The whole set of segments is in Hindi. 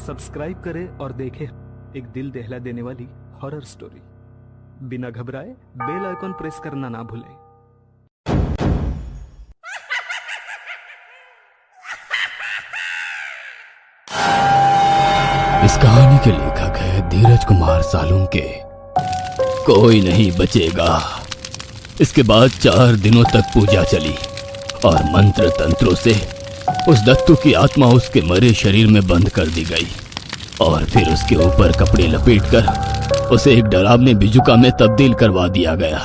सब्सक्राइब करें और देखें एक दिल दहला देने वाली हॉरर स्टोरी। बिना घबराए बेल आइकॉन प्रेस करना ना भूलें। इस कहानी के लेखक है धीरज कुमार सालुंके। कोई नहीं बचेगा। इसके बाद 4 दिनों तक पूजा चली और मंत्र तंत्रों से उस दत्तू की आत्मा उसके मरे शरीर में बंद कर दी गई और फिर उसके ऊपर कपड़े लपेटकर उसे एक डरावने बिजुका में तब्दील करवा दिया गया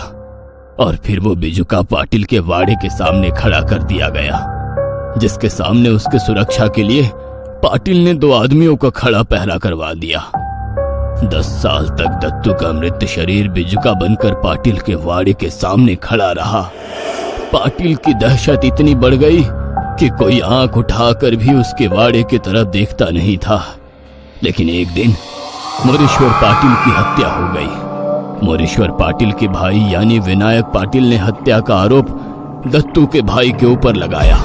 और फिर वो बिजुका पाटिल के वाड़े के सामने खड़ा कर दिया गया, जिसके सामने उसके सुरक्षा के लिए पाटिल ने 2 आदमियों को खड़ा पहरा करवा दिया। 10 साल तक दत्तू का मृत शरीर बिजुका बनकर पाटिल के वाड़े के सामने खड़ा रहा। पाटिल की दहशत इतनी बढ़ गई कि कोई आंख उठाकर भी उसके वाड़े की तरफ देखता नहीं था। लेकिन एक दिन मोरेश्वर पाटिल की हत्या हो गई। मोरेश्वर पाटिल के भाई यानी विनायक पाटिल ने हत्या का आरोप दत्तू के भाई के ऊपर लगाया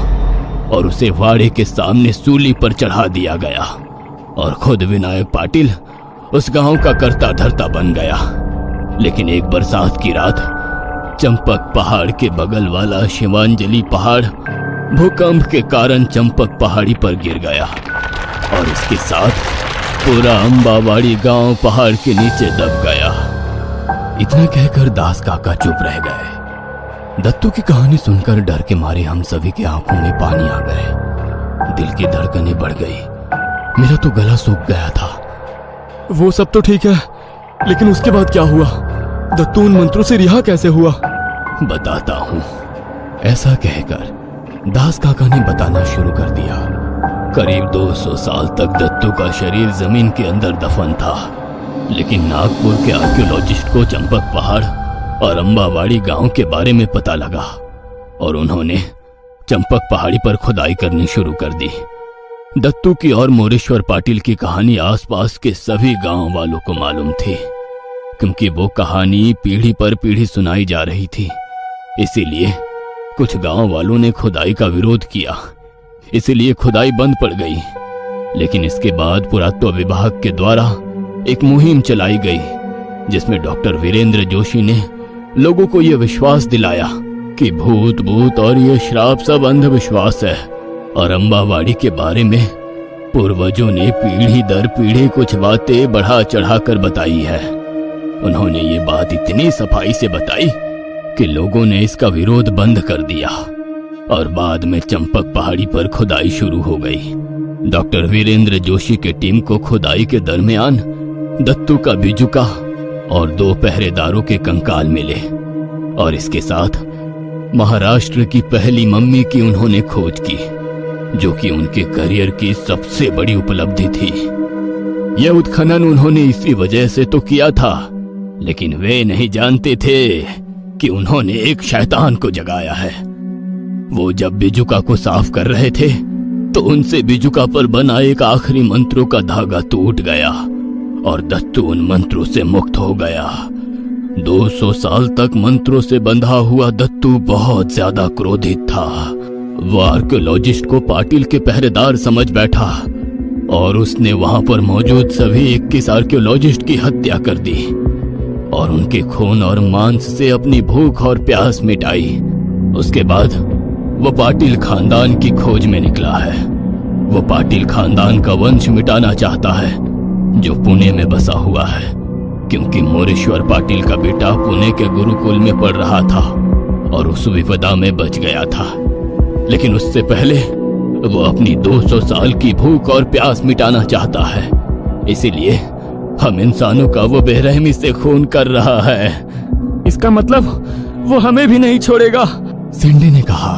और उसे वाड़े के सामने सूली पर चढ़ा दिया गया और खुद विनायक पाटिल उस गांव का कर्ता धर्ता बन गया। लेकिन एक बरसात की रात चंपक पहाड़ के बगल वाला शिवांजलि पहाड़ भूकंप के कारण चंपक पहाड़ी पर गिर गया और इसके साथ पूरा अंबावाड़ी गांव पहाड़ के नीचे दब गया। इतना कहकर दास काका चुप रह गए। दत्तू की कहानी सुनकर डर के मारे हम सभी की आंखों में पानी आ गए। दिल की धड़कनें बढ़ गई। मेरा तो गला सूख गया था। वो सब तो ठीक है, लेकिन उसके बाद क्या हुआ? दत्तू उन मंत्रों से रिहा कैसे हुआ? बताता हूँ। ऐसा कहकर दास काका ने बताना शुरू कर दिया। करीब 200 साल तक दत्तू का शरीर जमीन के अंदर दफन था, लेकिन नागपुर के आर्कियोलॉजिस्ट को चंपक पहाड़ और अंबावाड़ी गांव के बारे में पता लगा और उन्होंने चंपक पहाड़ी पर खुदाई करनी शुरू कर दी। दत्तू की और मोरेश्वर पाटिल की कहानी आसपास के सभी गांव वालों को मालूम थी, क्योंकि वो कहानी पीढ़ी पर पीढ़ी सुनाई जा रही थी। इसीलिए कुछ गांव वालों ने खुदाई का विरोध किया, इसीलिए खुदाई बंद पड़ गई। लेकिन इसके बाद पुरातत्व विभाग के द्वारा एक मुहिम चलाई गई, जिसमें डॉक्टर वीरेंद्र जोशी ने लोगों को यह विश्वास दिलाया कि भूत और ये श्राप सब अंधविश्वास है और अंबावाड़ी के बारे में पूर्वजों ने पीढ़ी दर पीढ़ी कुछ बातें बढ़ा चढ़ा कर बताई है। उन्होंने ये बात इतनी सफाई से बताई कि लोगों ने इसका विरोध बंद कर दिया और बाद में चंपक पहाड़ी पर खुदाई शुरू हो गई। डॉक्टर वीरेंद्र जोशी की टीम को खुदाई के दरमियान दत्तू का बिजुका और 2 पहरेदारों के कंकाल मिले और इसके साथ महाराष्ट्र की पहली मम्मी की उन्होंने खोज की, जो कि उनके करियर की सबसे बड़ी उपलब्धि थी। यह उत्खनन उन्होंने इसी वजह से तो किया था, लेकिन वे नहीं जानते थे कि उन्होंने एक शैतान को जगाया है। वो जब बिजुका को साफ कर रहे थे तो उनसे बिजुका पर बना एक आखिरी मंत्रों का धागा टूट गया और दत्तू उन मंत्रों से मुक्त हो गया। 200 साल तक मंत्रों से बंधा हुआ दत्तू बहुत ज्यादा क्रोधित था। वो आर्कियोलॉजिस्ट को पाटिल के पहरेदार समझ बैठा और उसने वहां पर मौजूद सभी 21 आर्कियोलॉजिस्ट की हत्या कर दी और उनके खून और मांस से अपनी भूख और प्यास मिटाई। उसके बाद वो पाटिल खानदान की खोज में निकला है। वो पाटिल खानदान का वंश मिटाना चाहता है जो पुणे में बसा हुआ है, क्योंकि मोरेश्वर पाटिल का बेटा पुणे के गुरुकुल में पढ़ रहा था और उस विपदा में बच गया था। लेकिन उससे पहले वो अपनी 200 साल की भूख और प्यास मिटाना चाहता है। इसीलिए हम इंसानों का वो बेरहमी से खून कर रहा है। इसका मतलब वो हमें भी नहीं छोड़ेगा। सिंडी ने कहा,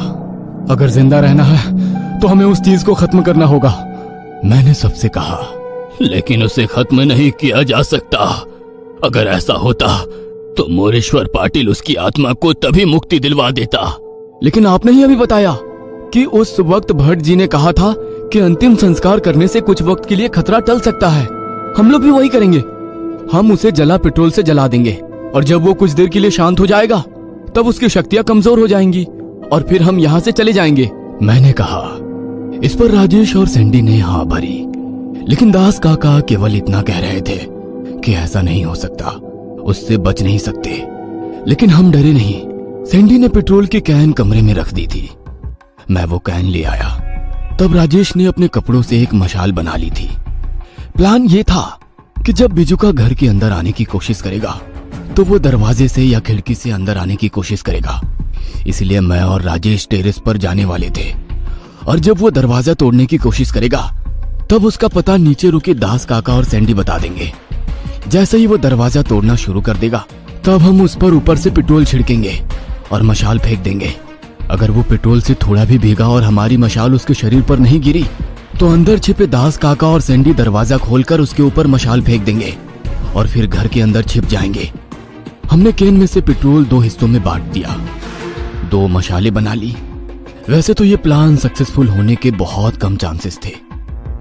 अगर जिंदा रहना है तो हमें उस चीज को खत्म करना होगा। मैंने सबसे कहा, लेकिन उसे खत्म नहीं किया जा सकता। अगर ऐसा होता तो मोरेश्वर पाटिल उसकी आत्मा को तभी मुक्ति दिलवा देता। लेकिन आपने ही अभी बताया कि उस वक्त भट्ट जी ने कहा था कि अंतिम संस्कार करने से कुछ वक्त के लिए खतरा टल सकता है। हम लोग भी वही करेंगे। हम उसे जला पेट्रोल से जला देंगे और जब वो कुछ देर के लिए शांत हो जाएगा तब उसकी शक्तियां कमजोर हो जाएंगी और फिर हम यहाँ से चले जाएंगे। मैंने कहा। इस पर राजेश और सैंडी ने हाँ भरी। लेकिन दास काका केवल इतना कह रहे थे कि ऐसा नहीं हो सकता, उससे बच नहीं सकते। लेकिन हम डरे नहीं। सैंडी ने पेट्रोल की कैन कमरे में रख दी थी। मैं वो कैन ले आया। तब राजेश ने अपने कपड़ों से एक मशाल बना ली थी। प्लान ये था कि जब बिजुका घर के अंदर आने की कोशिश करेगा तो वो दरवाजे से या खिड़की से अंदर आने की कोशिश करेगा। इसलिए मैं और राजेश टेरेस पर जाने वाले थे, और जब वो दरवाजा तोड़ने की कोशिश करेगा तब उसका पता नीचे रुके दास काका और सैंडी बता देंगे। जैसे ही वो दरवाजा तोड़ना शुरू कर देगा तब हम उस पर ऊपर से पेट्रोल छिड़केंगे और मशाल फेंक देंगे। अगर वो पेट्रोल से थोड़ा भी भीगा और हमारी मशाल उसके शरीर पर नहीं गिरी तो अंदर छिपे दास काका और सैंडी दरवाजा खोलकर उसके ऊपर मशाल फेंक देंगे और फिर घर के अंदर छिप जाएंगे। हमने कैन में से पेट्रोल 2 हिस्सों में बांट दिया, 2 मशालें बना ली। वैसे तो ये प्लान सक्सेसफुल होने के बहुत कम चांसेस थे,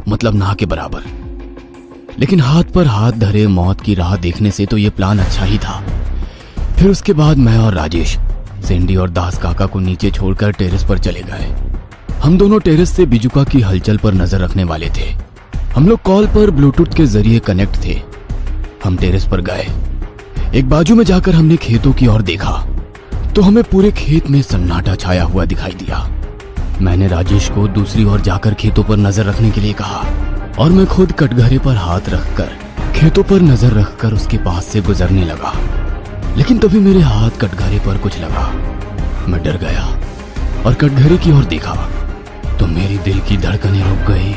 मतलब ना के बराबर। लेकिन हाथ पर हाथ धरे मौत की राह देखने से तो ये प्लान अच्छा ही था। फिर उसके बाद मैं और राजेश सैंडी और दास काका को नीचे छोड़कर टेरेस पर चले गए। हम दोनों टेरेस से बिजुका की हलचल पर नजर रखने वाले थे। हम लोग कॉल पर ब्लूटूथ के जरिए कनेक्ट थे। हम टेरेस पर गए। एक बाजू में जाकर हमने खेतों की ओर देखा तो हमें पूरे खेत में सन्नाटा छाया हुआ दिखाई दिया। मैंने राजेश को दूसरी ओर जाकर खेतों पर नजर रखने के लिए कहा और मैं खुद कटघरे पर हाथ रखकर खेतों पर नजर रखकर उसके पास से गुजरने लगा। लेकिन तभी मेरे हाथ कटघरे पर कुछ लगा। मैं डर गया और कटघरे की ओर देखा तो मेरी दिल की धड़कनें रुक गई,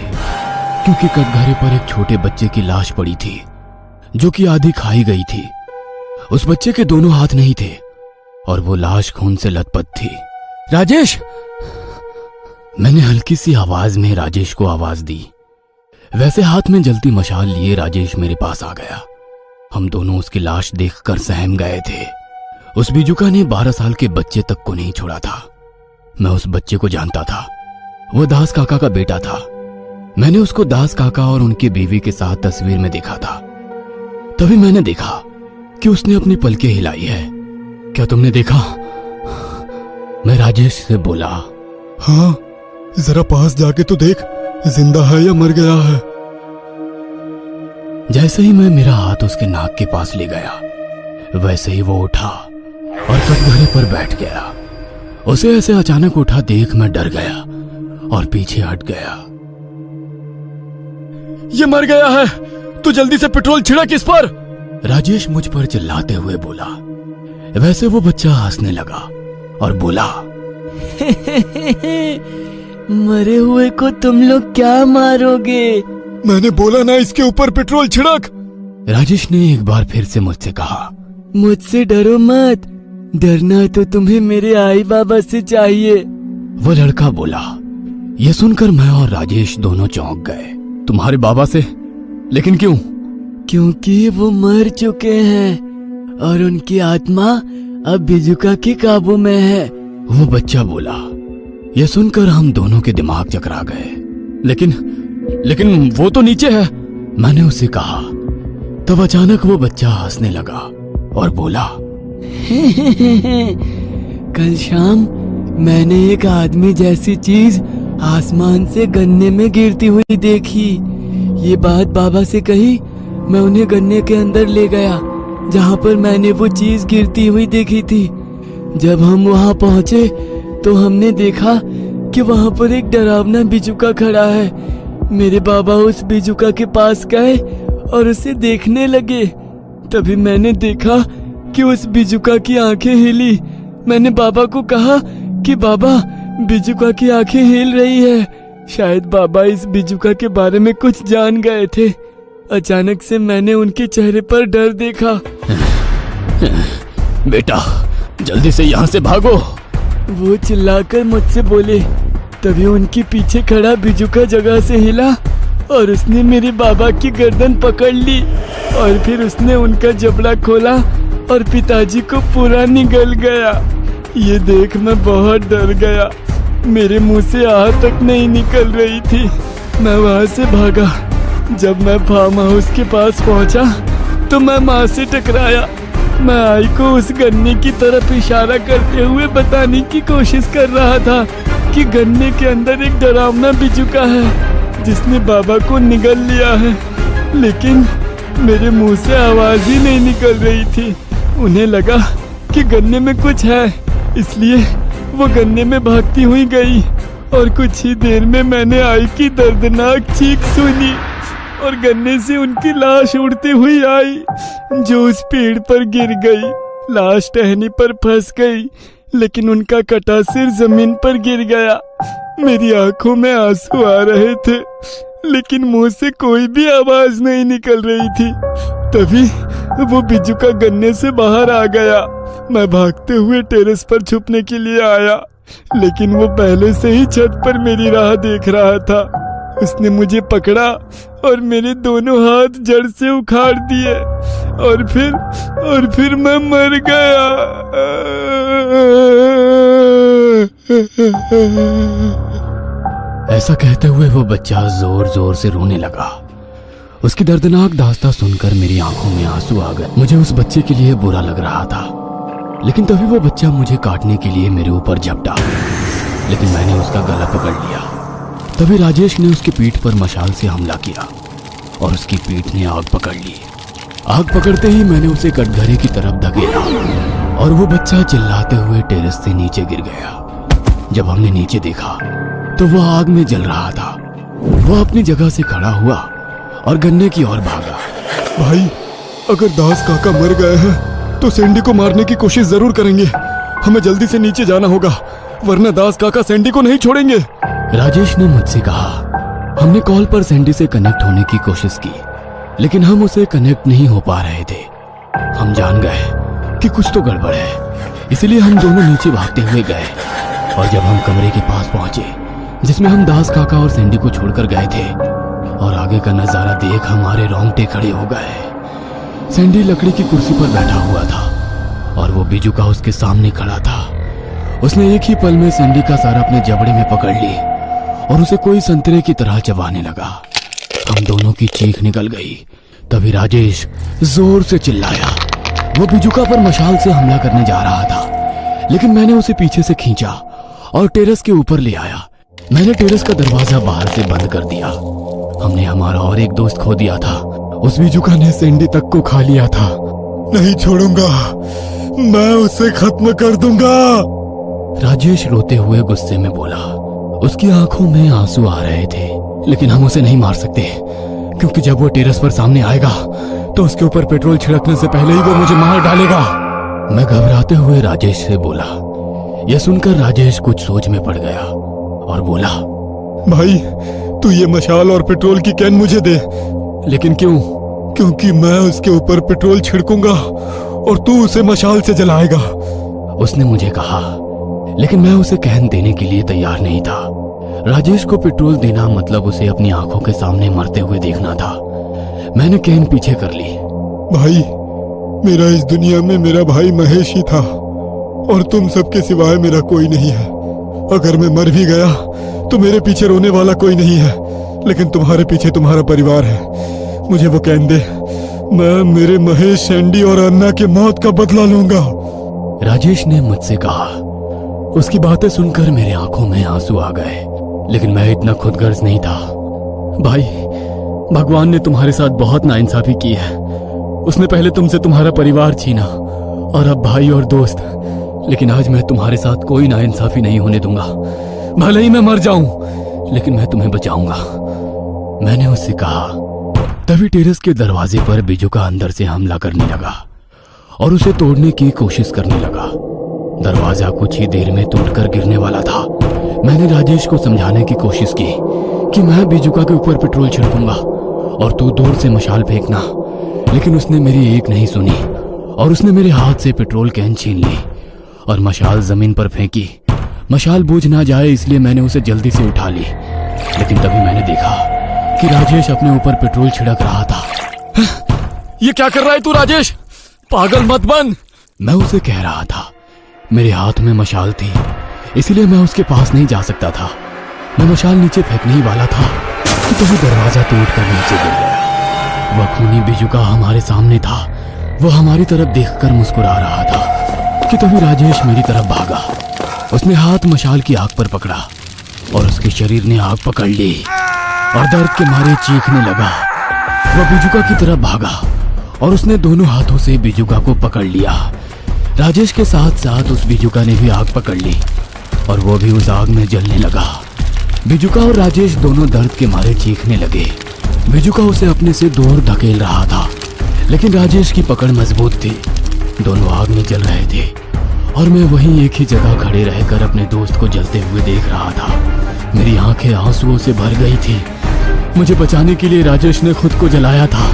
क्योंकि कटघरे पर एक छोटे बच्चे की लाश पड़ी थी जो कि आधी खाई गई थी। उस बच्चे के दोनों हाथ नहीं थे और वो लाश खून से लथपथ थी। राजेश! मैंने हल्की सी आवाज में राजेश को आवाज दी। वैसे हाथ में जलती मशाल लिए राजेश मेरे पास आ गया। हम दोनों उसकी लाश देखकर सहम गए थे। उस बिजुका ने 12 साल के बच्चे तक को नहीं छोड़ा था। मैं उस बच्चे को जानता था। वो दास काका का बेटा था। मैंने उसको दास काका और उनकी बीवी के साथ तस्वीर में देखा था। तभी मैंने देखा कि उसने अपनी पलकें हिलाई है। क्या तुमने देखा? मैं राजेश से बोला। हाँ, जरा पास जाके तो देख, जिंदा है या मर गया है। जैसे ही मैं मेरा हाथ उसके नाक के पास ले गया वैसे ही वो उठा और कटघरे पर बैठ गया। उसे ऐसे अचानक उठा देख मैं डर गया और पीछे हट गया। ये मर गया है, तू जल्दी से पेट्रोल छिड़क इस पर। राजेश मुझ पर चिल्लाते हुए बोला। वैसे वो बच्चा हंसने लगा और बोला, मरे हुए को तुम लोग क्या मारोगे? मैंने बोला ना इसके ऊपर पेट्रोल छिड़क। राजेश ने एक बार फिर से मुझसे कहा। मुझसे डरो मत, डरना तो तुम्हें मेरे आई बाबा से चाहिए। वो लड़का बोला। ये सुनकर मैं और राजेश दोनों चौंक गए। तुम्हारे बाबा से? लेकिन क्यों? क्योंकि वो मर चुके हैं और उनकी आत्मा अब बिजुका के काबू में है। वो बच्चा बोला। ये सुनकर हम दोनों के दिमाग चकरा गए। लेकिन वो तो नीचे है, मैंने उससे कहा। तब अचानक वो बच्चा हंसने लगा और बोला, कल शाम मैंने एक आदमी जैसी चीज आसमान से गन्ने में गिरती हुई देखी। ये बात बाबा से कही। मैं उन्हें गन्ने के अंदर ले गया जहाँ पर मैंने वो चीज गिरती हुई देखी थी। जब हम वहाँ पहुँचे तो हमने देखा कि वहाँ पर एक डरावना बिजुका खड़ा है। मेरे बाबा उस बिजुका के पास गए और उसे देखने लगे। तभी मैंने देखा कि उस बिजुका की आंखें हिली। मैंने बाबा को कहा कि बाबा, बिजुका की आंखें हिल रही है। शायद बाबा इस बिजुका के बारे में कुछ जान गए थे। अचानक से मैंने उनके चेहरे पर डर देखा। बेटा, जल्दी से यहाँ से भागो, वो चिल्लाकर मुझसे बोले। तभी उनके पीछे खड़ा बिजुका जगह से हिला और उसने मेरे बाबा की गर्दन पकड़ ली और फिर उसने उनका जबड़ा खोला और पिताजी को पूरा निगल गया। ये देख मैं बहुत डर गया। मेरे मुंह से आह तक नहीं निकल रही थी। मैं वहां से भागा। जब मैं फार्म हाउस के पास पहुंचा तो मैं माँ से टकराया। मैं आई को उस गन्ने की तरफ इशारा करते हुए बताने की कोशिश कर रहा था कि गन्ने के अंदर एक डरावना बिजुका है। जिसने बाबा को निगल लिया है, लेकिन मेरे मुंह से आवाज ही नहीं निकल रही थी। उन्हें लगा कि गन्ने में कुछ है, इसलिए वो गन्ने में भागती हुई गई और कुछ ही देर में मैंने आई की दर्दनाक चीख सुनी और गन्ने से उनकी लाश उड़ती हुई आई जो उस पेड़ पर गिर गई। लाश टहनी पर फंस गई, लेकिन उनका कटा सिर जमीन पर गिर गया। मेरी आंखों में आंसू आ रहे थे, लेकिन मुंह से कोई भी आवाज नहीं निकल रही थी। तभी वो बिजुका गन्ने से बाहर आ गया। मैं भागते हुए टेरेस पर छुपने के लिए आया, लेकिन वो पहले से ही छत पर मेरी राह देख रहा था। उसने मुझे पकड़ा और मेरे दोनों हाथ जड़ से उखाड़ दिए और फिर मैं मर गया। ऐसा कहते हुए वो बच्चा जोर जोर से रोने लगा। उसकी दर्दनाक दास्तां सुनकर मेरी आंखों में आंसू आ गए। मुझे उस बच्चे के लिए बुरा लग रहा था, लेकिन तभी वो बच्चा मुझे काटने के लिए मेरे ऊपर झपटा, लेकिन मैंने उसका गला पकड़ लिया। तभी राजेश ने उसकी पीठ पर मशाल से हमला किया और उसकी पीठ ने आग पकड़ ली। आग पकड़ते ही मैंने उसे कटघरे की तरफ धकेला और वो बच्चा चिल्लाते हुए टेरेस से नीचे गिर गया। जब हमने नीचे देखा तो वह आग में जल रहा था। वह अपनी जगह से खड़ा हुआ और गन्ने की ओर भागा। भाई, अगर दास काका मर गए हैं तो सैंडी को मारने की कोशिश जरूर करेंगे। हमें जल्दी से नीचे जाना होगा, वरना दास काका सैंडी को नहीं छोड़ेंगे। राजेश ने मुझसे कहा। हमने कॉल पर सैंडी से कनेक्ट होने की कोशिश की, लेकिन हम उसे कनेक्ट नहीं हो पा रहे थे। हम जान गए कि कुछ तो गड़बड़ है, इसलिए हम दोनों नीचे भागते हुए गए और जब हम कमरे के पास पहुंचे जिसमें हम दास काका और सैंडी को छोड़कर गए थे, और आगे का नजारा देख हमारे रोंगटे खड़े हो गए। सैंडी लकड़ी की कुर्सी पर बैठा हुआ था और वो बिजुका उसके सामने खड़ा था। उसने एक ही पल में सैंडी का सर अपने जबड़े में पकड़ ली और उसे कोई संतरे की तरह चबाने लगा। हम दोनों की चीख निकल गई। तभी राजेश जोर से चिल्लाया। वो बिजुका पर मशाल से हमला करने जा रहा था, लेकिन मैंने उसे पीछे से खींचा और टेरेस के ऊपर ले आया। मैंने टेरेस का दरवाजा बाहर से बंद कर दिया। हमने हमारा और एक दोस्त खो दिया था। उस बिजुका ने सैंडी तक को खा लिया था। नहीं छोड़ूंगा, मैं उसे खत्म कर दूंगा। राजेश रोते हुए गुस्से में बोला। उसकी आंखों में आंसू आ रहे थे, लेकिन हम उसे नहीं मार सकते, क्योंकि जब वो टेरेस पर सामने आएगा तो उसके ऊपर पेट्रोल छिड़कने से पहले ही वो मुझे मार डालेगा। मैं घबराते हुए राजेश से बोला। यह सुनकर राजेश कुछ सोच में पड़ गया और बोला, भाई, तू ये मशाल और पेट्रोल की कैन मुझे दे। लेकिन क्यों? क्योंकि मैं उसके ऊपर पेट्रोल छिड़कूंगा और तू उसे मशाल से जलाएगा। उसने मुझे कहा, लेकिन मैं उसे कैन देने के लिए तैयार नहीं था। राजेश को पेट्रोल देना मतलब उसे अपनी आंखों के सामने मरते हुए देखना था। मैंने कैन पीछे कर ली। भाई, मेरा इस दुनिया में मेरा भाई महेश ही था और तुम सबके सिवाय मेरा कोई नहीं है। अगर मैं मर भी गया तो मेरे पीछे रोने वाला कोई नहीं है, लेकिन तुम्हारे पीछे तुम्हारा परिवार है। मुझे वो कैन दे, मैं मेरे महेश, सैंडी और अन्ना की मौत का बदला लूंगा। राजेश ने मुझसे कहा। उसकी बातें सुनकर मेरे आंखों में आंसू आ गए, लेकिन मैं इतना खुदगर्ज नहीं था। भाई, भगवान ने तुम्हारे साथ बहुत नाइंसाफी की है। उसने पहले तुमसे तुम्हारा परिवार छीना और अब भाई और दोस्त, लेकिन आज मैं तुम्हारे साथ कोई नाइंसाफी नहीं होने दूंगा। भले ही मैं मर जाऊं, लेकिन मैं तुम्हें बचाऊंगा, मैंने उससे कहा। तभी टेरेस के दरवाजे पर बिजुका अंदर से हमला करने लगा और उसे तोड़ने की कोशिश करने लगा। दरवाजा कुछ ही देर में टूटकर गिरने वाला था। मैंने राजेश को समझाने की कोशिश की कि मैं बिजुका के ऊपर पेट्रोल छिड़कूंगा और तू दूर से मशाल फेंकना, लेकिन उसने मेरी एक नहीं सुनी और उसने मेरे हाथ से पेट्रोल कैन छीन ली और मशाल जमीन पर फेंकी। मशाल बुझ ना जाए इसलिए मैंने उसे जल्दी से उठा ली, लेकिन तभी मैंने देखा कि राजेश अपने ऊपर पेट्रोल छिड़क रहा था। ये क्या कर रहा है तू राजेश? पागल मत बन। मैं उसे कह रहा था। मेरे हाथ में मशाल थी, इसलिए मैं उसके पास नहीं जा सकता था। मैं मशाल नीचे फेंकने ही वाला था कि तभी दरवाजा टूटकर नीचे गिर गया। वह खूनी बिजुका हमारे सामने था। वह हमारी तरफ देखकर मुस्कुरा रहा था कि तभी राजेश मेरी तरफ भागा। उसने हाथ मशाल की आग पर पकड़ा, और उसके शरीर ने आग पकड़ ली और दर्द के मारे चीखने लगा। वह बिजुका की तरफ भागा और उसने दोनों हाथों से बिजुका को पकड़ लिया। राजेश के साथ साथ उस बिजुका ने भी आग पकड़ ली और वो भी उस आग में जलने लगा। बिजुका और राजेश दोनों दर्द के मारे चीखने लगे। बिजुका उसे अपने से दूर धकेल रहा था, लेकिन राजेश की पकड़ मजबूत थी। दोनों आग में जल रहे थे और मैं वहीं एक ही जगह खड़े रहकर अपने दोस्त को जलते हुए देख रहा था। मेरी आंखें आंसुओं से भर गई थी। मुझे बचाने के लिए राजेश ने खुद को जलाया था।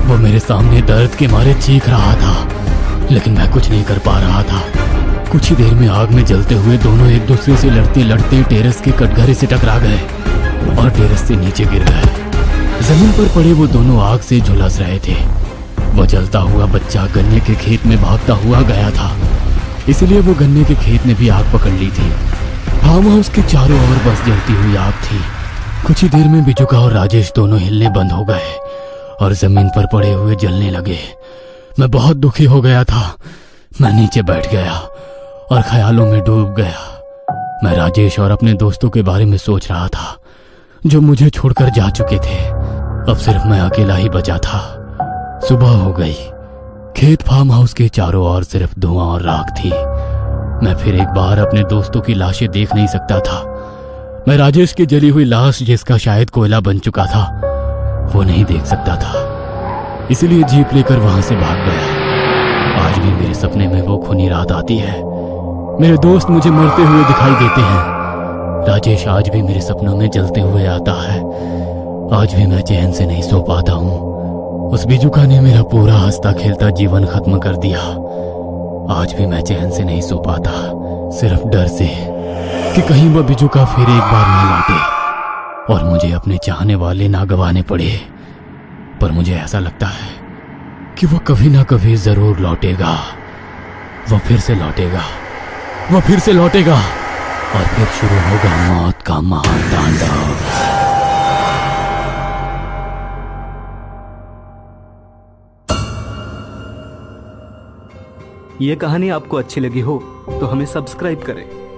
वो मेरे सामने दर्द के मारे चीख रहा था, लेकिन मैं कुछ नहीं कर पा रहा था। कुछ ही देर में आग में जलते हुए दोनों एक दूसरे से लड़ते लड़ते टेरेस के कटघरे से टकरा गए और टेरेस से नीचे गिर गए। जमीन पर पड़े वो दोनों आग से झुलस रहे थे। वो जलता हुआ बच्चा गन्ने के खेत में भागता हुआ गया था, इसलिए वो गन्ने के खेत ने भी आग पकड़ ली थी। फार्म हाउस के चारों ओर बस जलती हुई आग थी। कुछ ही देर में बिजुका और राजेश दोनों हिलने बंद हो गए और जमीन पर पड़े हुए जलने लगे। मैं बहुत दुखी हो गया था। मैं नीचे बैठ गया और ख्यालों में डूब गया। मैं राजेश और अपने दोस्तों के बारे में सोच रहा था जो मुझे छोड़कर जा चुके थे। अब सिर्फ मैं अकेला ही बचा था। सुबह हो गई। खेत फार्म हाउस के चारों ओर सिर्फ धुआं और राख थी। मैं फिर एक बार अपने दोस्तों की लाशें देख नहीं सकता था। मैं राजेश की जली हुई लाश, जिसका शायद कोयला बन चुका था, वो नहीं देख सकता था। इसलिए जीप लेकर वहां से भाग गया। आज भी मेरे सपने में वो खूनी रात आती है। मेरे दोस्त मुझे मरते हुए दिखाई देते हैं। राजेश आज भी मेरे सपनों में जलते हुए आता है। आज भी मैं चैन से नहीं सो पाता हूँ। उस बिजुका ने मेरा पूरा हंसता खेलता जीवन खत्म कर दिया। आज भी मैं चैन से नहीं सो पाता, सिर्फ डर से कि कहीं वह बिजुका फिर एक बार ना लौटे और मुझे अपने चाहने वाले ना गंवाने पड़े। पर मुझे ऐसा लगता है कि वह कभी ना कभी जरूर लौटेगा। वह फिर से लौटेगा, वह फिर से लौटेगा और फिर शुरू होगा मौत का महातांडव। ये कहानी आपको अच्छी लगी हो तो हमें सब्सक्राइब करें